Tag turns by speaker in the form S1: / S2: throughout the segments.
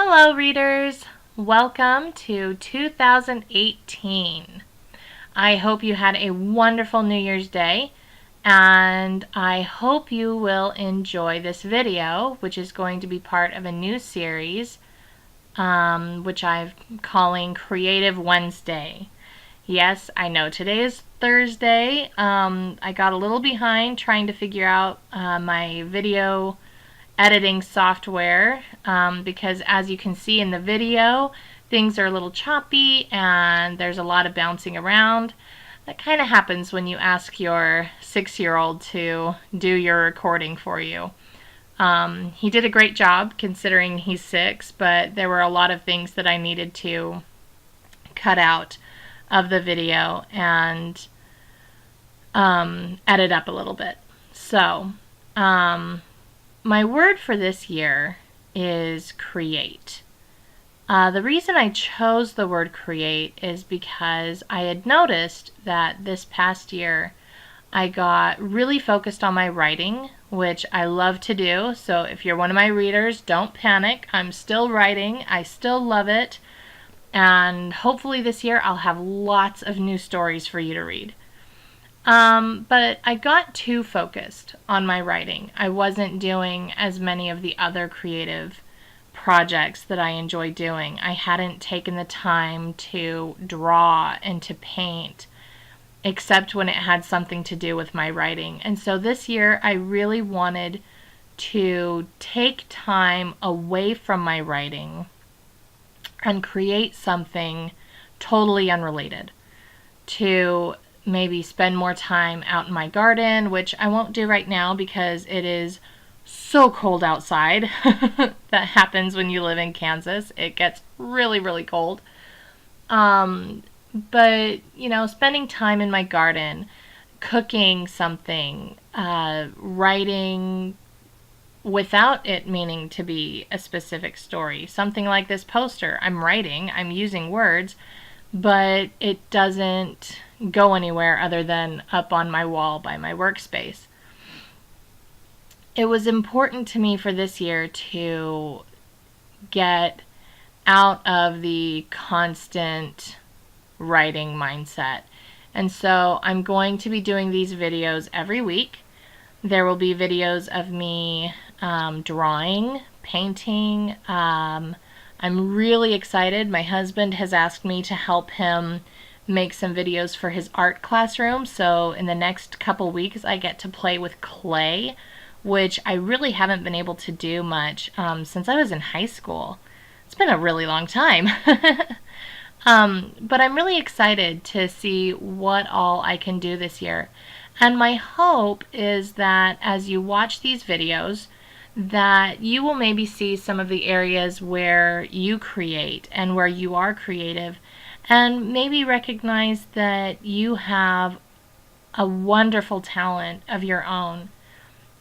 S1: Hello readers! Welcome to 2018. I hope you had a wonderful New Year's Day, and I hope you will enjoy this video, which is going to be part of a new series which I'm calling Creative Wednesday. Yes, I know today is Thursday. I got a little behind trying to figure out my video editing software because as you can see in the video, things are a little choppy and there's a lot of bouncing around. That kind of happens when you ask your 6-year-old to do your recording for you. He did a great job considering he's 6, but there were a lot of things that I needed to cut out of the video and edit up a little bit. So, my word for this year is create. The reason I chose the word create is because I had noticed that this past year I got really focused on my writing, which I love to do. So if you're one of my readers, don't panic. I'm still writing. I still love it. And hopefully this year I'll have lots of new stories for you to read. But I got too focused on my writing. I wasn't doing as many of the other creative projects that I enjoy doing. I hadn't taken the time to draw and to paint, except when it had something to do with my writing. And so this year I really wanted to take time away from my writing and create something totally unrelated, to maybe spend more time out in my garden, which I won't do right now because it is so cold outside. That happens when you live in Kansas. It gets really, really cold. But, you know, spending time in my garden, cooking something, writing without it meaning to be a specific story. Something like this poster. I'm writing, I'm using words, but it doesn't go anywhere other than up on my wall by my workspace. It was important to me for this year to get out of the constant writing mindset. And so I'm going to be doing these videos every week. There will be videos of me drawing, painting. I'm really excited. My husband has asked me to help him make some videos for his art classroom. So in the next couple weeks I get to play with clay, which I really haven't been able to do much since I was in high school. It's been a really long time. But I'm really excited to see what all I can do this year. And my hope is that as you watch these videos, that you will maybe see some of the areas where you create and where you are creative, and maybe recognize that you have a wonderful talent of your own.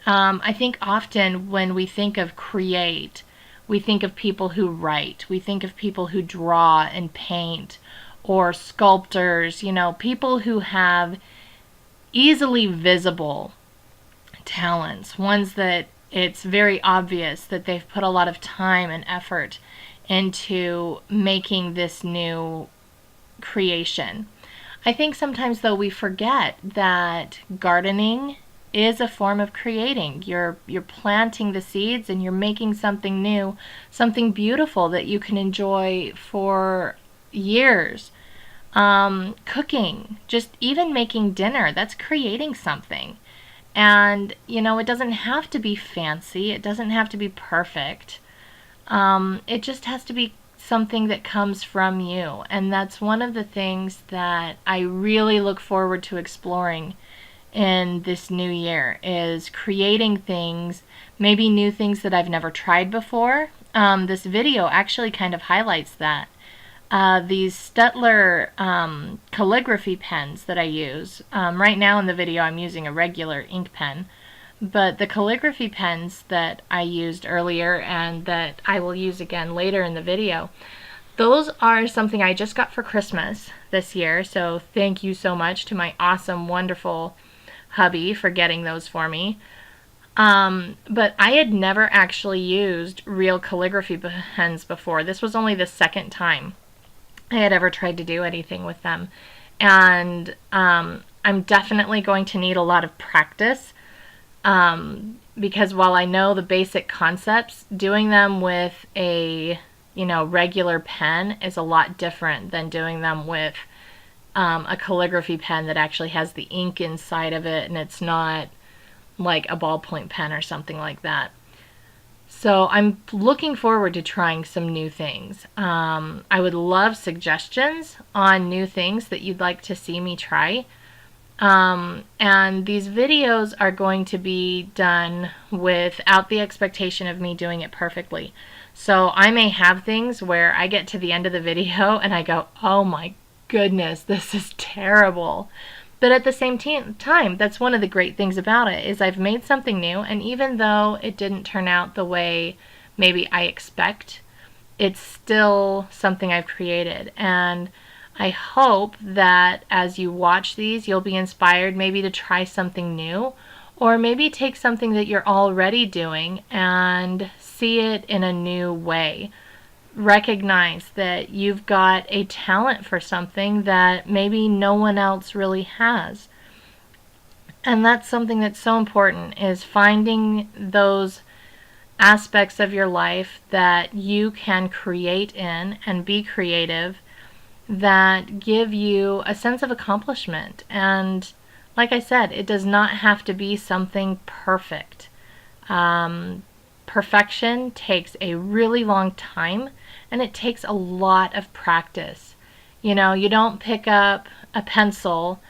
S1: I think often when we think of create, we think of people who write, we think of people who draw and paint, or sculptors, you know, people who have easily visible talents, ones that it's very obvious that they've put a lot of time and effort into making this new creation. I think sometimes though we forget that gardening is a form of creating. You're planting the seeds and you're making something new, something beautiful that you can enjoy for years. Cooking, just even making dinner, that's creating something. And you know, it doesn't have to be fancy, it doesn't have to be perfect. It just has to be something that comes from you. And that's one of the things that I really look forward to exploring in this new year, is creating things, maybe new things that I've never tried before. This video actually kind of highlights that. These Staedtler calligraphy pens that I use. Right now in the video I'm using a regular ink pen, but the calligraphy pens that I used earlier and that I will use again later in the video, those are something I just got for Christmas this year, so thank you so much to my awesome, wonderful hubby for getting those for me. But I had never actually used real calligraphy pens before. This was only the second time I had ever tried to do anything with them. And I'm definitely going to need a lot of practice, because while I know the basic concepts, doing them with a regular pen is a lot different than doing them with a calligraphy pen that actually has the ink inside of it, and it's not like a ballpoint pen or something like that. So I'm looking forward to trying some new things. I would love suggestions on new things that you'd like to see me try. And these videos are going to be done without the expectation of me doing it perfectly. So I may have things where I get to the end of the video and I go, oh my goodness, this is terrible. But at the same time, that's one of the great things about it, is I've made something new, and even though it didn't turn out the way maybe I expect, it's still something I've created. And I hope that as you watch these, you'll be inspired maybe to try something new, or maybe take something that you're already doing and see it in a new way. Recognize that you've got a talent for something that maybe no one else really has. And that's something that's so important, is finding those aspects of your life that you can create in and be creative, that give you a sense of accomplishment. And like I said, it does not have to be something perfect. Perfection takes a really long time, and it takes a lot of practice. You don't pick up a pencil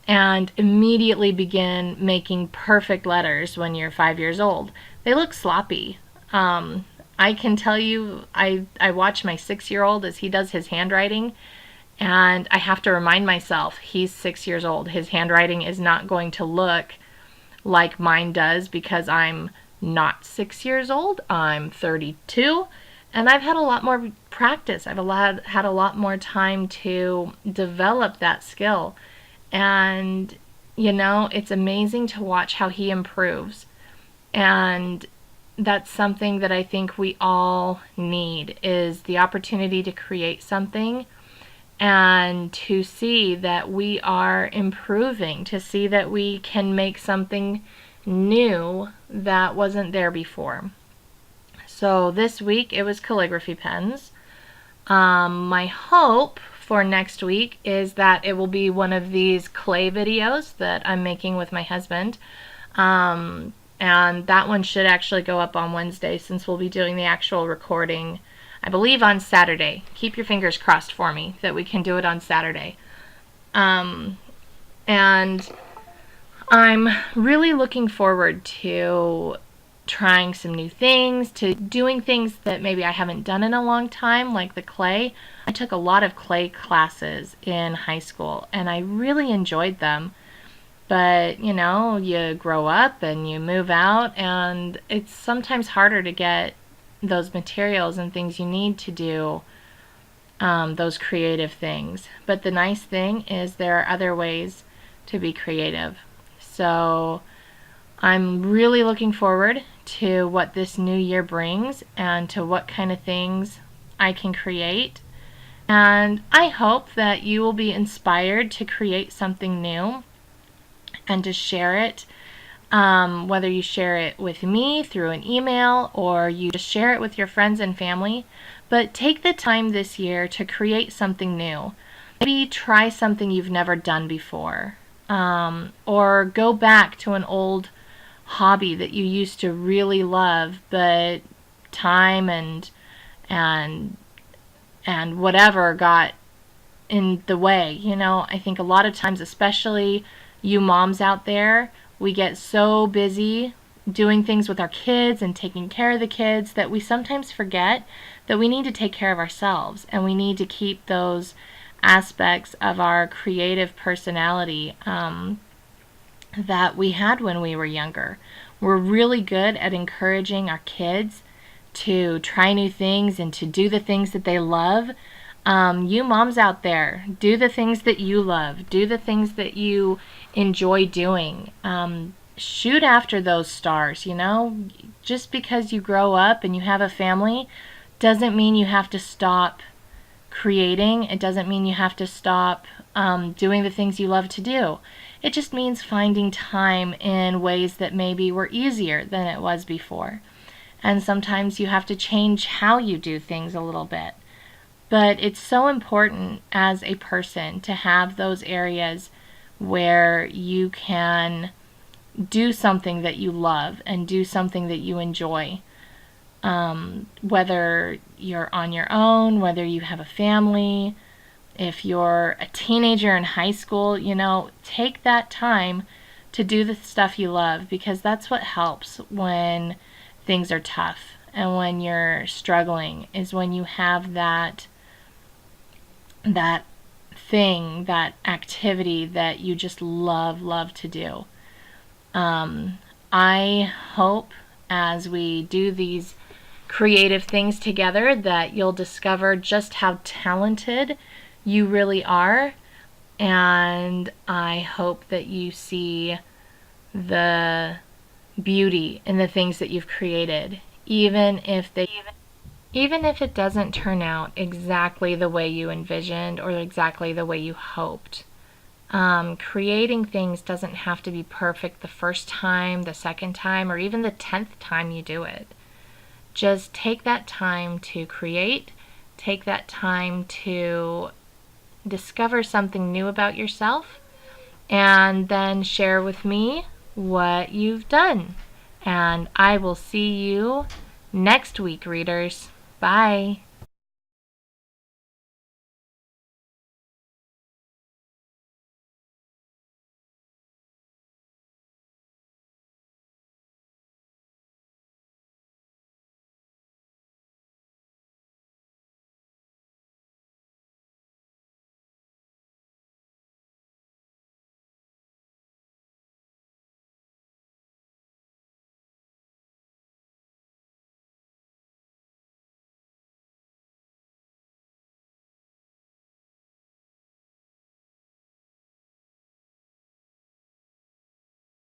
S1: and immediately begin making perfect letters when you're 5 years old. They look sloppy. I can tell you, I watch my 6-year-old as he does his handwriting, and I have to remind myself, he's 6 years old. His handwriting is not going to look like mine does, because I'm not 6 years old. I'm 32, and I've had a lot more practice. I've had a lot more time to develop that skill. And, it's amazing to watch how he improves. And that's something that I think we all need, is the opportunity to create something and to see that we are improving, to see that we can make something new that wasn't there before. So this week it was calligraphy pens. My hope for next week is that it will be one of these clay videos that I'm making with my husband. And that one should actually go up on Wednesday, since we'll be doing the actual recording, I believe, on Saturday. Keep your fingers crossed for me that we can do it on Saturday. And I'm really looking forward to trying some new things, to doing things that maybe I haven't done in a long time, like the clay. I took a lot of clay classes in high school, and I really enjoyed them. But, you grow up and you move out, and it's sometimes harder to get those materials and things you need to do those creative things. But the nice thing is there are other ways to be creative. So I'm really looking forward to what this new year brings, and to what kind of things I can create. And I hope that you will be inspired to create something new and to share it, whether you share it with me through an email or you just share it with your friends and family. But take the time this year to create something new. Maybe try something you've never done before. Or go back to an old hobby that you used to really love, but time and whatever got in the way. I think a lot of times, especially you moms out there, we get so busy doing things with our kids and taking care of the kids that we sometimes forget that we need to take care of ourselves, and we need to keep those aspects of our creative personality that we had when we were younger. We're really good at encouraging our kids to try new things and to do the things that they love. You moms out there, do the things that you love. Do the things that you enjoy doing. shoot after those stars, you know? Just because you grow up and you have a family doesn't mean you have to stop creating. It doesn't mean you have to stop doing the things you love to do. It just means finding time in ways that maybe were easier than it was before. And sometimes you have to change how you do things a little bit. But it's so important as a person to have those areas where you can do something that you love and do something that you enjoy. Whether you're on your own, whether you have a family, if you're a teenager in high school, you know, take that time to do the stuff you love, because that's what helps when things are tough and when you're struggling, is when you have that thing, that activity that you just love to do. I hope as we do these creative things together that you'll discover just how talented you really are, and I hope that you see the beauty in the things that you've created, even if it doesn't turn out exactly the way you envisioned or exactly the way you hoped. Creating things doesn't have to be perfect the first time, the second time, or even the 10th time you do it. Just take that time to create, take that time to discover something new about yourself, and then share with me what you've done. And I will see you next week, readers. Bye.